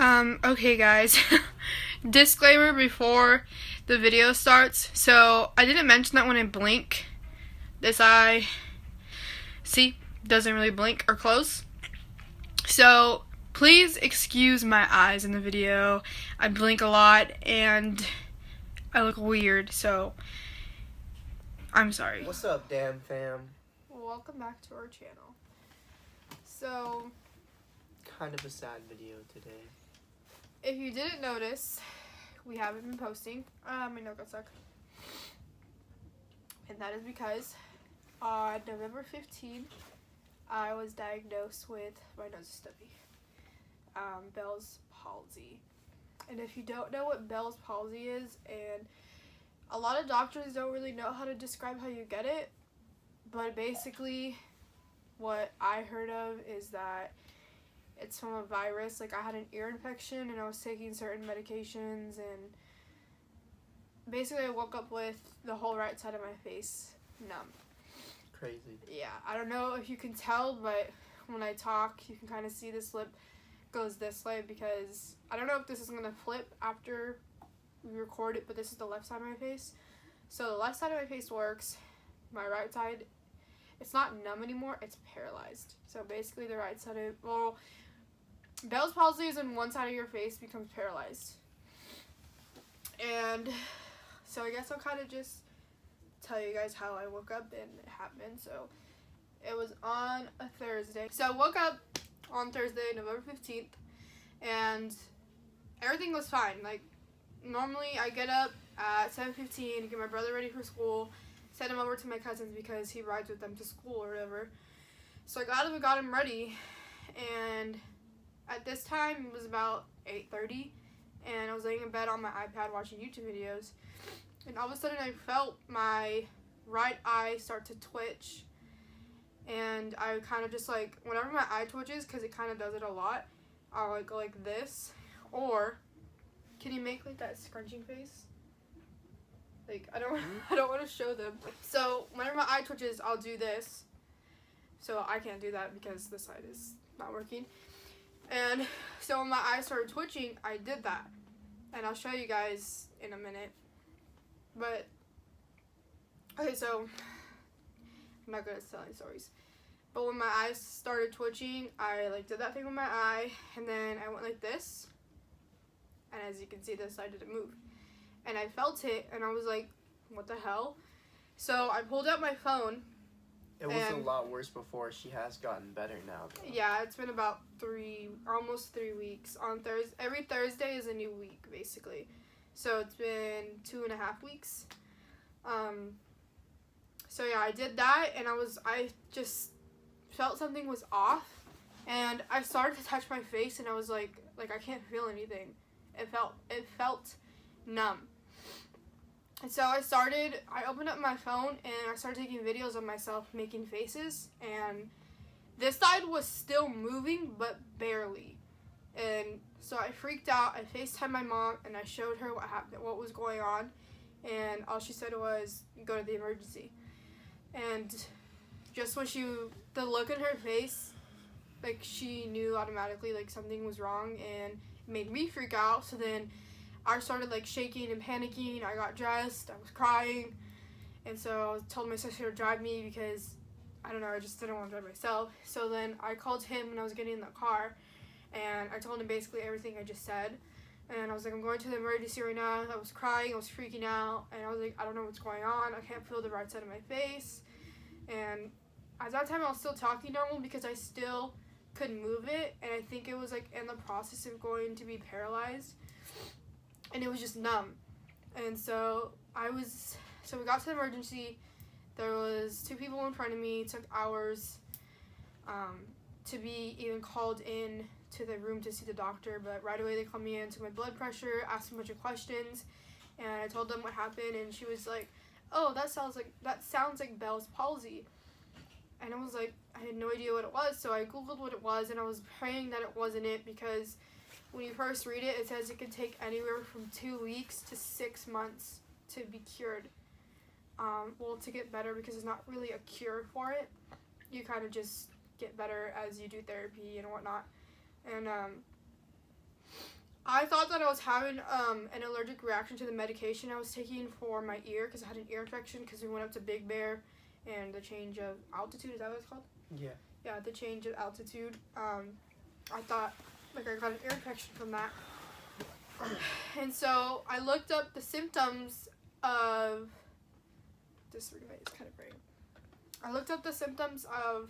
Okay guys, disclaimer before the video starts. So, I didn't mention that when I blink, this eye, see, doesn't really blink or close. So, please excuse my eyes in the video. I blink a lot and I look weird, so I'm sorry. What's up, damn fam? Welcome back to our channel. So, Kind of a sad video today. if you didn't notice, we haven't been posting. My note got stuck. And that is because on November 15th, I was diagnosed with, my nose is stuffy, Bell's palsy. And if you don't know what Bell's palsy is, and a lot of doctors don't really know how to describe how you get it, but basically what I heard of is that it's from a virus. Like, I had an ear infection and I was taking certain medications, and basically I woke up with the whole right side of my face numb. Crazy. Yeah, I don't know if you can tell, but when I talk, you can kind of see this lip goes this way, because I don't know if this is going to flip after we record it, but this is the left side of my face. So the left side of my face works. My right side, it's not numb anymore, it's paralyzed. So basically the right side of, well, Bell's palsy is when one side of your face becomes paralyzed. And so I guess I'll kind of just tell you guys how I woke up and it happened. So it was on a Thursday. So I woke up on Thursday, November 15th, and everything was fine. Like, normally I get up at 7:15, get my brother ready for school, send him over to my cousin's because he rides with them to school or whatever. So I got up and got him ready, and at this time it was about 8:30, and I was laying in bed on my iPad watching YouTube videos, and all of a sudden I felt my right eye start to twitch, and I kind of just, like, whenever my eye twitches, because it kind of does it a lot, I'll like go like this, or can you make like that scrunching face? Like, I don't want to show them. So whenever my eye twitches, I'll do this. So I can't do that because this side is not working. And so when my eyes started twitching, I did that. And I'll show you guys in a minute. But, okay, so I'm not good at telling stories. But when my eyes started twitching, I like did that thing with my eye, and then I went like this. And as you can see, this side didn't move. And I felt it, and I was like, what the hell? So I pulled out my phone. It was a lot worse before. She has gotten better now, though. Yeah, it's been about almost 3 weeks. On Thursday, every Thursday is a new week, basically. So it's been 2.5 weeks. So yeah, I did that, and I just felt something was off, and I started to touch my face, and I was like I can't feel anything. It felt numb. And so I opened up my phone, and I started taking videos of myself making faces, and this side was still moving, but barely. And so I freaked out. I FaceTimed my mom, and I showed her what happened, what was going on, and all she said was, go to the emergency. And just when the look in her face, like, she knew automatically, like, something was wrong, and it made me freak out. So then I started, like, shaking and panicking. I got dressed. I was crying. And so I told my sister to drive me because, I don't know, I just didn't want to drive myself. So then I called him when I was getting in the car, and I told him basically everything I just said. And I was like, I'm going to the emergency right now. I was crying. I was freaking out. And I was like, I don't know what's going on. I can't feel the right side of my face. And at that time, I was still talking normal because I still couldn't move it. And I think it was, like, in the process of going to be paralyzed. And it was just numb. And so we got to the emergency. There was 2 people in front of me. It took hours to be even called in to the room to see the doctor. But right away they called me in, took my blood pressure, asked a bunch of questions. And I told them what happened. And she was like, oh, that sounds like Bell's palsy. And I was like, I had no idea what it was. So I Googled what it was, and I was praying that it wasn't it, because when you first read it, it says it can take anywhere from 2 weeks to 6 months to be cured. Well, to get better, because there's not really a cure for it. You kind of just get better as you do therapy and whatnot. And I thought that I was having an allergic reaction to the medication I was taking for my ear because I had an ear infection because we went up to Big Bear and the change of altitude. Is that what it's called? Yeah. Yeah, the change of altitude. I thought like I got an ear infection from that. And so I looked up the symptoms of this remote is kind of bright. I looked up the symptoms of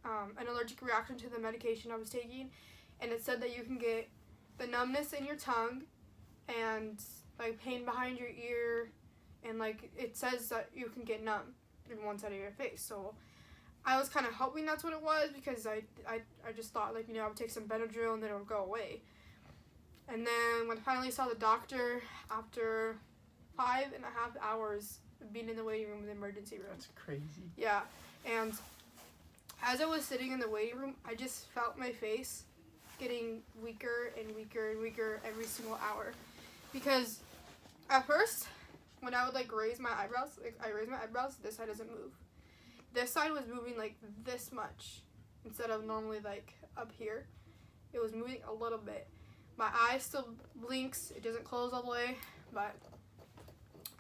an allergic reaction to the medication I was taking, and it said that you can get the numbness in your tongue and like pain behind your ear, and like it says that you can get numb in one side of your face. So I was kind of hoping that's what it was because I just thought like, you know, I would take some Benadryl and then it would go away. And then when I finally saw the doctor after 5.5 hours of being in the waiting room in the emergency room. That's crazy. Yeah, and as I was sitting in the waiting room, I just felt my face getting weaker and weaker and weaker every single hour. Because at first, when I would like raise my eyebrows, this side doesn't move. This side was moving like this much instead of normally like up here. It was moving a little bit. My eye still blinks. It doesn't close all the way, but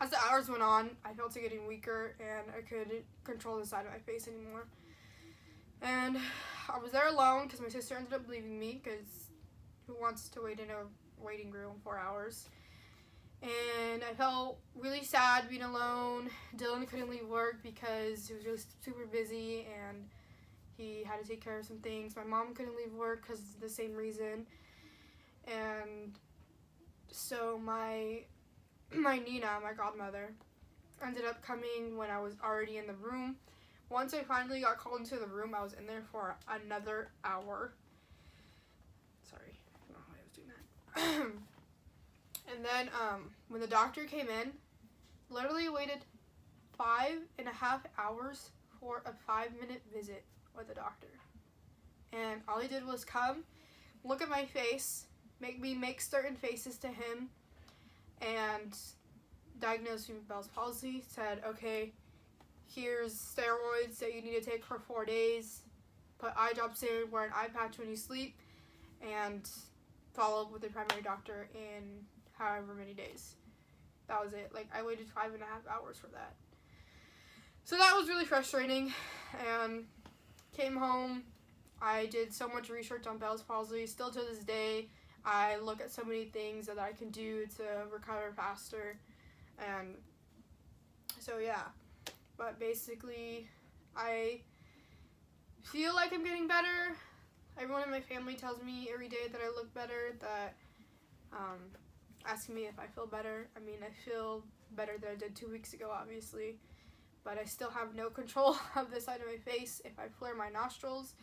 as the hours went on, I felt it getting weaker and I couldn't control the side of my face anymore. And I was there alone because my sister ended up leaving me because who wants to wait in a waiting room 4 hours? And I felt really sad being alone. Dylan couldn't leave work because he was really super busy and he had to take care of some things. My mom couldn't leave work because of the same reason. And so my Nina, my godmother, ended up coming when I was already in the room. Once I finally got called into the room, I was in there for another hour. Sorry, I don't know why I was doing that. And then when the doctor came in, literally waited 5.5 hours for a 5-minute visit with the doctor. And all he did was come, look at my face, make me make certain faces to him, and diagnosed me with Bell's palsy. Said, okay, here's steroids that you need to take for 4 days, put eye drops in, wear an eye patch when you sleep, and follow up with the primary doctor in however many days. That was it. Like, I waited 5.5 hours for that. So that was really frustrating, and came home. I did so much research on Bell's palsy. Still to this day, I look at so many things that I can do to recover faster. And so yeah, but basically I feel like I'm getting better. Everyone in my family tells me every day that I look better, that asking me if I feel better. I mean, I feel better than I did 2 weeks ago, obviously, but I still have no control of this side of my face. If I flare my nostrils,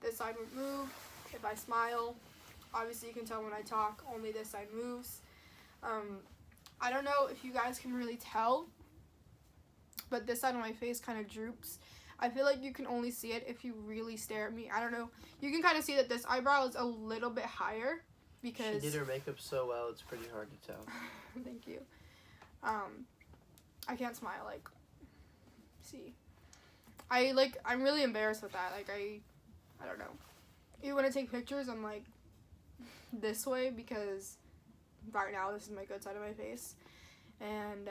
this side would move. If I smile, obviously you can tell when I talk, only this side moves. I don't know if you guys can really tell, but this side of my face kind of droops. I feel like you can only see it if you really stare at me. I don't know. You can kind of see that this eyebrow is a little bit higher because... She did her makeup so well, it's pretty hard to tell. Thank you. I can't smile, like, see. I'm really embarrassed with that. Like, I don't know. Even when I take pictures, I'm like this way because right now this is my good side of my face. And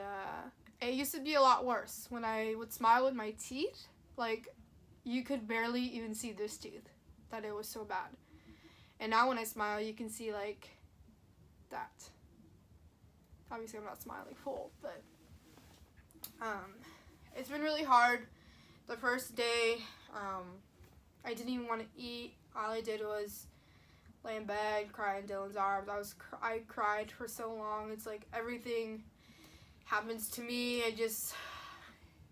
it used to be a lot worse. When I would smile with my teeth, like, you could barely even see this tooth, that it was so bad. And now when I smile, you can see, like, that. Obviously, I'm not smiling full, but it's been really hard. The first day, I didn't even want to eat. All I did was lay in bed, cry in Dylan's arms. I cried for so long. It's like everything happens to me.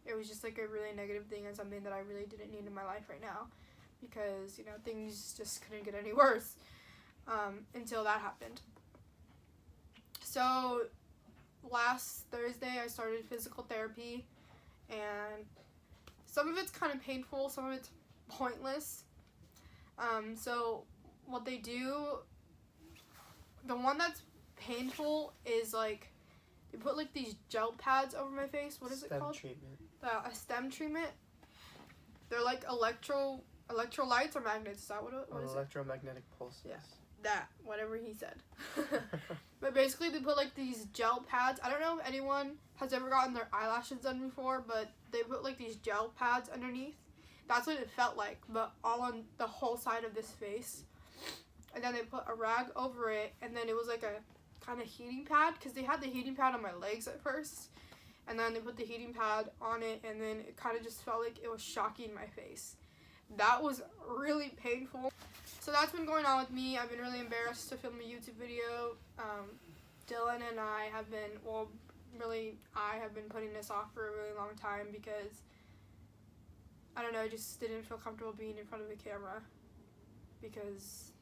It was just like a really negative thing and something that I really didn't need in my life right now, because, you know, things just couldn't get any worse until that happened. So last Thursday I started physical therapy, and some of it's kind of painful, some of it's pointless. So what they do, the one that's painful is like they put like these gel pads over my face. What is it called? Treatment. A stem treatment. They're like electrolytes or magnets. Is that what it is? Electromagnetic pulses. Yeah. that, whatever he said. But basically they put like these gel pads. I don't know if anyone has ever gotten their eyelashes done before, but they put like these gel pads underneath. That's what it felt like, but all on the whole side of this face. And then they put a rag over it, and then it was like a kind of heating pad, because they had the heating pad on my legs at first, and then they put the heating pad on it, and then it kind of just felt like it was shocking my face. That was really painful. So that's been going on with me. I've been really embarrassed to film a YouTube video. Dylan and I have been, well, really, I have been putting this off for a really long time because, I don't know, I just didn't feel comfortable being in front of the camera. Because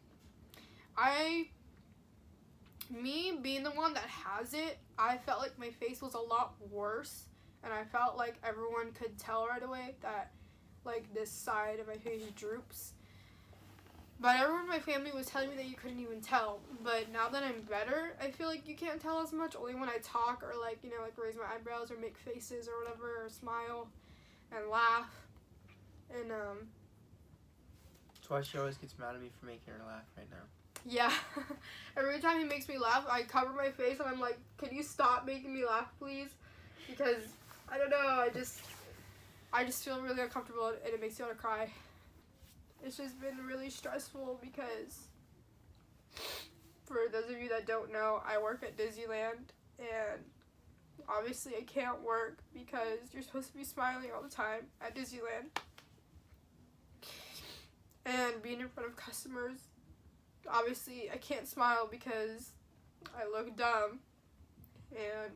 me being the one that has it, I felt like my face was a lot worse, and I felt like everyone could tell right away that, like, this side of my face droops. But everyone in my family was telling me that you couldn't even tell. But now that I'm better, I feel like you can't tell as much, only when I talk or, like, you know, like raise my eyebrows or make faces or whatever, or smile and laugh. And That's why she always gets mad at me for making her laugh right now. yeah. Every time he makes me laugh, I cover my face and I'm like, can you stop making me laugh, please? Because, I don't know, I just feel really uncomfortable, and it makes me want to cry. It's just been really stressful because, for those of you that don't know, I work at Disneyland, and obviously I can't work because you're supposed to be smiling all the time at Disneyland. And being in front of customers, obviously I can't smile because I look dumb, and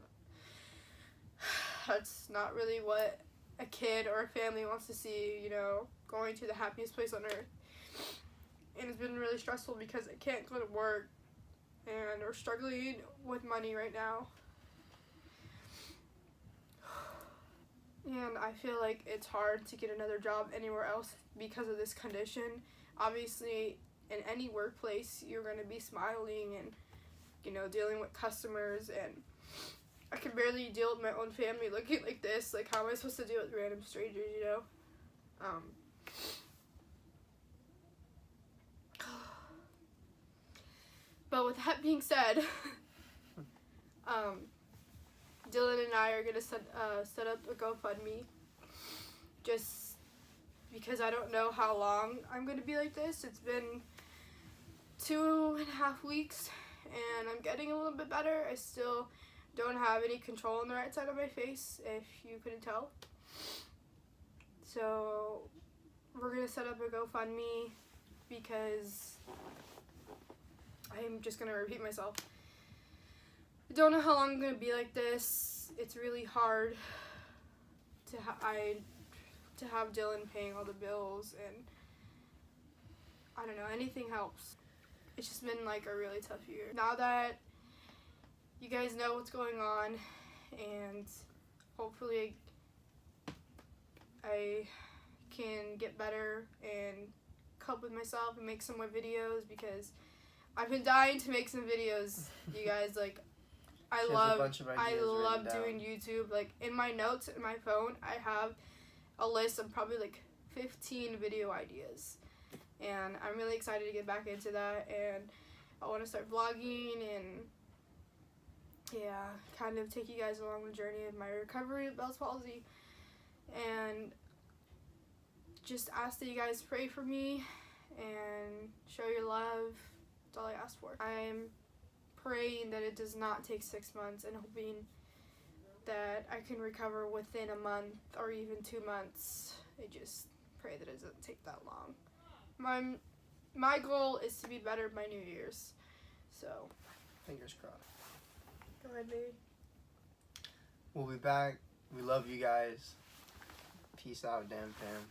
that's not really what a kid or a family wants to see, you know, going to the happiest place on earth. And it's been really stressful because I can't go to work, and we're struggling with money right now. And I feel like it's hard to get another job anywhere else because of this condition. Obviously, in any workplace, you're going to be smiling and, you know, dealing with customers, and I can barely deal with my own family looking like this. Like, how am I supposed to deal with random strangers, you know? But with that being said, Dylan and I are going to set up a GoFundMe, just because I don't know how long I'm going to be like this. It's been 2.5 weeks, and I'm getting a little bit better. I still don't have any control on the right side of my face, if you couldn't tell. So we're going to set up a GoFundMe because I'm just going to repeat myself. I don't know how long I'm going to be like this. It's really hard to have Dylan paying all the bills, and I don't know, anything helps. It's just been like a really tough year. Now that you guys know what's going on, and hopefully I can get better and cope with myself and make some more videos, because I've been dying to make some videos, you guys. Like, I love doing YouTube. Like, in my notes in my phone, I have a list of probably like 15 video ideas, and I'm really excited to get back into that, and I want to start vlogging and, yeah, kind of take you guys along the journey of my recovery of Bell's palsy, and just ask that you guys pray for me and show your love. That's all I ask for. I'm praying that it does not take 6 months, and hoping that I can recover within a month or even 2 months. I just pray that it doesn't take that long. My goal is to be better by New Year's. So, fingers crossed. Go ahead, baby. We'll be back. We love you guys. Peace out, damn fam.